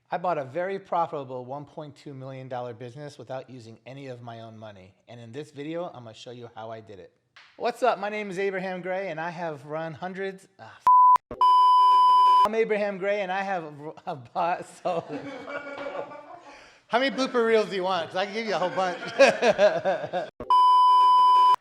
I bought a very profitable $1.2 million business without using any of my own money. And in this video, I'm gonna show you how I did it. What's up? My name is Abraham Gray and I have run hundreds. I'm Abraham Gray and I have bought, sold. How many blooper reels do you want? Because I can give you a whole bunch.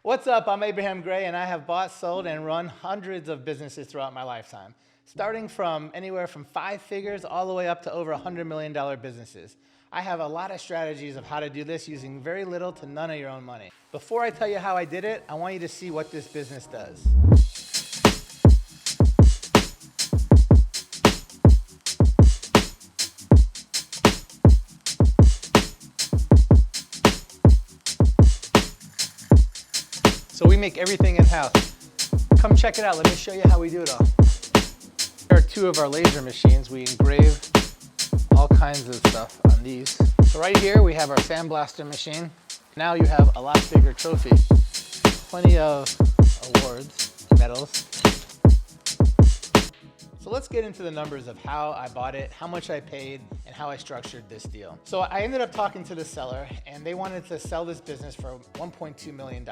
What's up? I'm Abraham Gray and I have bought, sold, and run hundreds of businesses throughout my lifetime. Starting from anywhere from 5 figures all the way up to over $100 million businesses. I have a lot of strategies of how to do this using very little to none of your own money. Before I tell you how I did it, I want you to see what this business does. So we make everything in-house. Come check it out. Let me show you how we do it all. Here are 2 of our laser machines. We engrave all kinds of stuff on these. So right here we have our sandblaster machine. Now you have a lot bigger trophy. Plenty of awards, medals. So let's get into the numbers of how I bought it, how much I paid, and how I structured this deal. So I ended up talking to the seller and they wanted to sell this business for $1.2 million.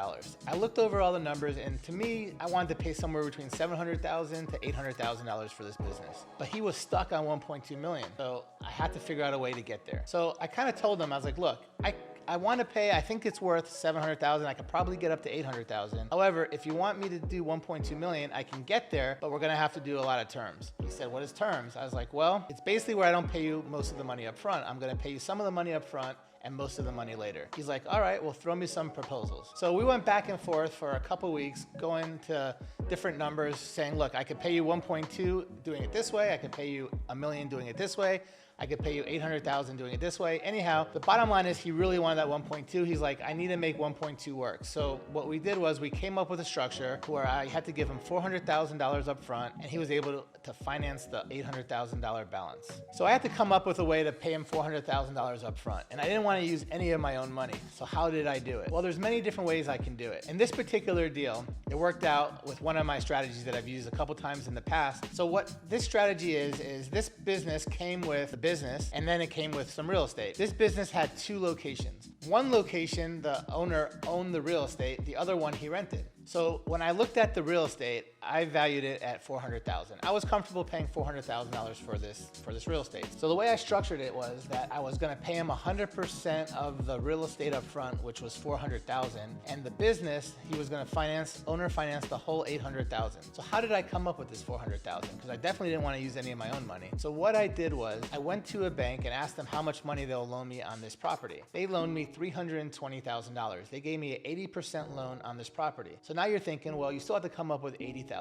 I looked over all the numbers and to me, I wanted to pay somewhere between $700,000 to $800,000 for this business. But he was stuck on $1.2 million. So I had to figure out a way to get there. So I kind of told him, I was like, look, I want to pay, I think it's worth $700,000. I could probably get up to $800,000. However, if you want me to do $1.2 million, I can get there, but we're going to have to do a lot of terms. He said, what is terms? I was like, well, it's basically where I don't pay you most of the money up front. I'm going to pay you some of the money up front and most of the money later. He's like, all right, well, throw me some proposals. So we went back and forth for a couple weeks, going to different numbers, saying, look, I could pay you 1.2 doing it this way. I could pay you $1 million doing it this way. I could pay you $800,000 doing it this way. Anyhow, the bottom line is he really wanted that 1.2. He's like, I need to make 1.2 work. So what we did was we came up with a structure where I had to give him $400,000 up front and he was able to finance the $800,000 balance. So I had to come up with a way to pay him $400,000 up front and I didn't want to use any of my own money. So how did I do it? Well, there's many different ways I can do it. In this particular deal, it worked out with one of my strategies that I've used a couple times in the past. So what this strategy is this business came with the business and then it came with some real estate. This business had 2 locations. One location, the owner owned the real estate. The other one he rented. So when I looked at the real estate, I valued it at $400,000. I was comfortable paying $400,000 for this real estate. So the way I structured it was that I was going to pay him 100% of the real estate up front, which was $400,000, and the business he was going to owner finance the whole $800,000. So how did I come up with this $400,000? Because I definitely didn't want to use any of my own money. So what I did was I went to a bank and asked them how much money they'll loan me on this property. They loaned me $320,000. They gave me an 80% loan on this property. So now you're thinking, well, you still have to come up with $80,000.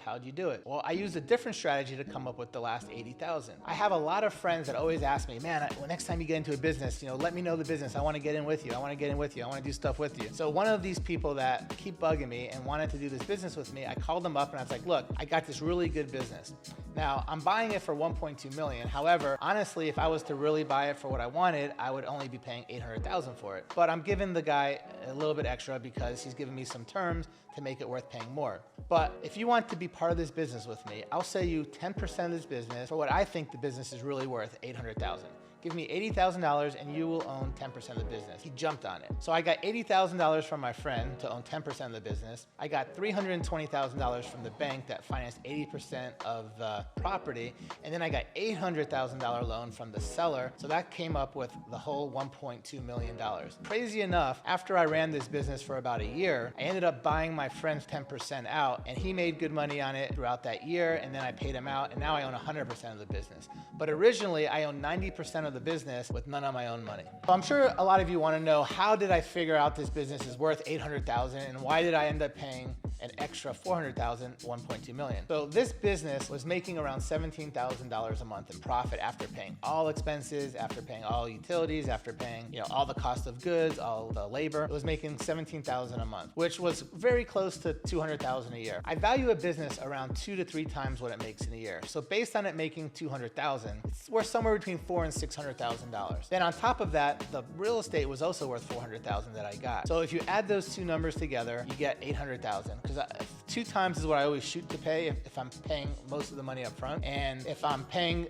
How'd you do it? Well, I used a different strategy to come up with the last $80,000. I have a lot of friends that always ask me, man, next time you get into a business, let me know the business. I want to get in with you. I want to get in with you. I want to do stuff with you. So one of these people that keep bugging me and wanted to do this business with me, I called them up and I was like, look, I got this really good business. Now I'm buying it for $1.2 million. However, honestly, if I was to really buy it for what I wanted, I would only be paying $800,000 for it. But I'm giving the guy a little bit extra because he's giving me some terms to make it worth paying more. But if you want to be part of this business with me, I'll sell you 10% of this business for what I think the business is really worth, $800,000. Give me $80,000 and you will own 10% of the business. He jumped on it. So I got $80,000 from my friend to own 10% of the business. I got $320,000 from the bank that financed 80% of the property. And then I got $800,000 loan from the seller. So that came up with the whole $1.2 million. Crazy enough, after I ran this business for about a year, I ended up buying my friend's 10% out and he made good money on it throughout that year. And then I paid him out and now I own 100% of the business. But originally I owned 90% of the business with none of my own money. So I'm sure a lot of you want to know, how did I figure out this business is worth $800,000 and why did I end up paying an extra $400,000, $1.2 million? So this business was making around $17,000 a month in profit after paying all expenses, after paying all utilities, after paying all the cost of goods, all the labor. It was making $17,000 a month, which was very close to $200,000 a year. I value a business around 2 to 3 times what it makes in a year. So based on it making $200,000, it's worth somewhere between $400,000 and $600,000. Then on top of that, the real estate was also worth $400,000 that I got. So if you add those 2 numbers together, you get $800,000. because 2 times is what I always shoot to pay if I'm paying most of the money up front. And if I'm paying,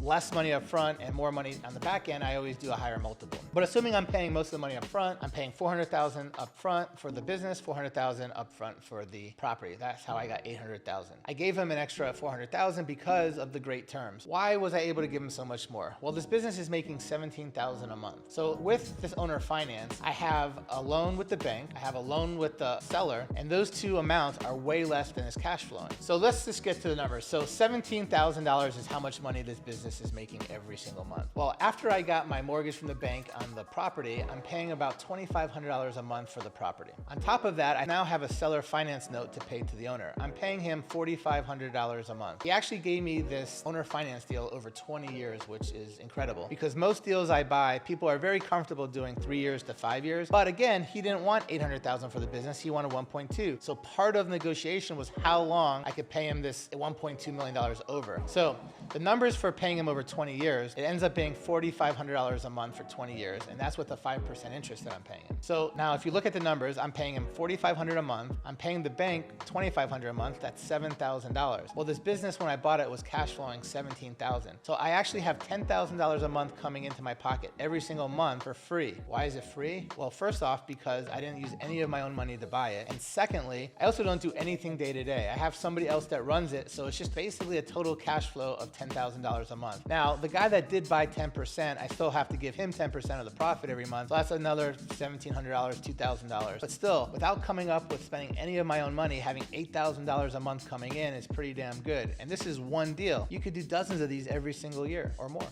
less money up front and more money on the back end, I always do a higher multiple. But assuming I'm paying most of the money up front, I'm paying $400,000 up front for the business, $400,000 up front for the property. That's how I got $800,000. I gave him an extra $400,000 because of the great terms. Why was I able to give him so much more? Well, this business is making $17,000 a month. So with this owner finance, I have a loan with the bank, I have a loan with the seller, and those 2 amounts are way less than is cash flowing. So let's just get to the numbers. So $17,000 is how much money this business is making every single month. Well, after I got my mortgage from the bank on the property, I'm paying about $2,500 a month for the property. On top of that, I now have a seller finance note to pay to the owner. I'm paying him $4,500 a month. He actually gave me this owner finance deal over 20 years, which is incredible because most deals I buy, people are very comfortable doing 3 years to 5 years. But again, he didn't want $800,000 for the business. He wanted 1.2. So part of negotiation was how long I could pay him this $1.2 million over. So the numbers for paying him over 20 years, it ends up being $4,500 a month for 20 years. And that's with the 5% interest that I'm paying him. So now if you look at the numbers, I'm paying him $4,500 a month. I'm paying the bank $2,500 a month. That's $7,000. Well, this business, when I bought it, was cash flowing $17,000. So I actually have $10,000 a month coming into my pocket every single month for free. Why is it free? Well, first off, because I didn't use any of my own money to buy it. And secondly, I also don't do anything day to day. I have somebody else that runs it. So it's just basically a total cash flow of $10,000 a month. Now, the guy that did buy 10%, I still have to give him 10% of the profit every month. So that's another $1,700, $2,000. But still, without coming up with spending any of my own money, having $8,000 a month coming in is pretty damn good. And this is one deal. You could do dozens of these every single year or more.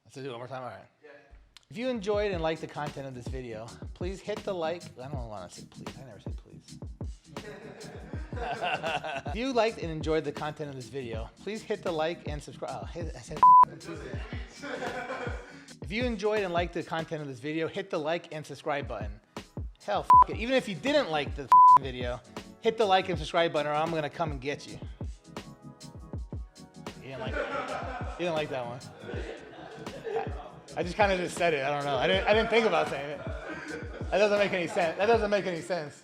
Let's do it one more time. All right. Yeah. If you enjoyed and liked the content of this video, please hit the like. I don't want to say please. I never say please. If you liked and enjoyed the content of this video, please hit the like and subscribe. Oh, I said If you enjoyed and liked the content of this video, hit the like and subscribe button. Hell, it. Even if you didn't like the video, hit the like and subscribe button or I'm going to come and get you. You didn't like that. You didn't like that one. I just kind of just said it. I don't know. I didn't think about saying it. That doesn't make any sense.